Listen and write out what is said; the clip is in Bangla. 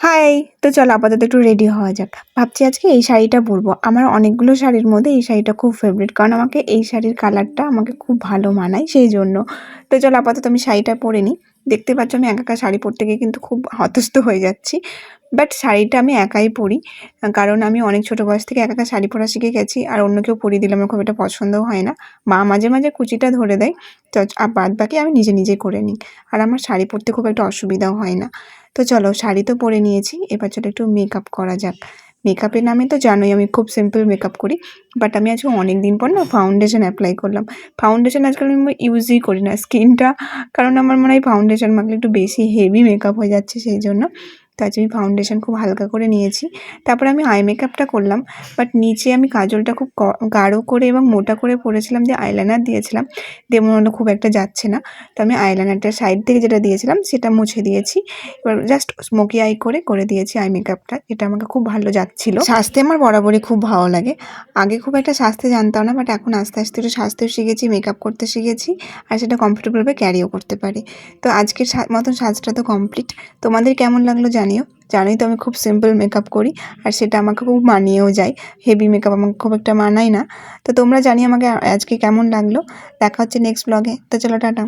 হাই! তো চলো আপাতত একটু রেডি হওয়া যাক। ভাবছি আজকে এই শাড়িটা পরবো। আমার অনেকগুলো শাড়ির মধ্যে এই শাড়িটা খুব ফেভারিট। কারণ আমাকে এই শাড়ির কালারটা আমাকে খুব ভালো মানায় সেইজন্য। তো চলো আপাতত আমি শাড়িটা পরে নিই। দেখতে পাচ্ছ আমি একা শাড়ি পরতে গিয়ে কিন্তু খুব হতস্থ হয়ে যাচ্ছি। বাট শাড়িটা আমি একাই পরি। কারণ আমি অনেক ছোট বয়স থেকে একা শাড়ি পরা শিখে গেছি। আর অন্য কেউ পরিয়ে দিলে আমার খুব একটা পছন্দও হয় না। মা মাঝে, মাঝে কুচিটা ধরে দেয়। আর বাদবাকি আমি নিজে, নিজেই করে নিই। আর আমার শাড়ি পরতে খুব একটা অসুবিধাও হয় না। তো চলো শাড়ি তো পরে নিয়েছি, এবার চলো একটু মেকআপ করা যাক। মেকআপের নামে তো জানোই আমি খুব সিম্পল মেকআপ করি, বাট আমি আজকে অনেক দিন পর না ফাউন্ডেশন অ্যাপ্লাই করলাম। ফাউন্ডেশন আজকাল আমি ইউজই করি না স্কিনটা, কারণ আমার মনে হয় ফাউন্ডেশন মাখলে একটু বেশি হেভি মেকআপ হয়ে যাচ্ছে সেই জন্য। তো আজ আমি ফাউন্ডেশন খুব হালকা করে নিয়েছি। তারপরে আমি আই মেকআপটা করলাম, বাট নিচে আমি কাজলটা খুব গাঢ় করে এবং মোটা করে পরেছিলাম, দিয়ে আইলাইনার দিয়েছিলাম, দিয়ে মনে হলো খুব একটা যাচ্ছে না। তো আমি আইলাইনারটা সাইড থেকে যেটা দিয়েছিলাম সেটা মুছে দিয়েছি। এবার জাস্ট স্মোকি আই করে দিয়েছি আই মেকআপটা। এটা আমাকে খুব ভালো যাচ্ছিল। সাজতে আমার বরাবরই খুব ভালো লাগে। আগে খুব একটা সাজতে জানতাম না, বাট এখন আস্তে আস্তে একটু সাজতেও শিখেছি, মেকআপ করতে শিখেছি, আর সেটা কমফোর্টেবলভাবে ক্যারিও করতে পারি। তো আজকের মতন সাজটা তো কমপ্লিট। তোমাদের কেমন লাগলো জানিও। জানোই তো আমি খুব সিম্পল মেকআপ করি, আর সেটা আমাকে খুব মানিয়েও যায়। হেভি মেকআপ আমাকে খুব একটা মানায় না। তো তোমরা জানিও আমাকে আজকে কেমন লাগলো। দেখা হচ্ছে নেক্সট ব্লগে। তো চলো টাটা।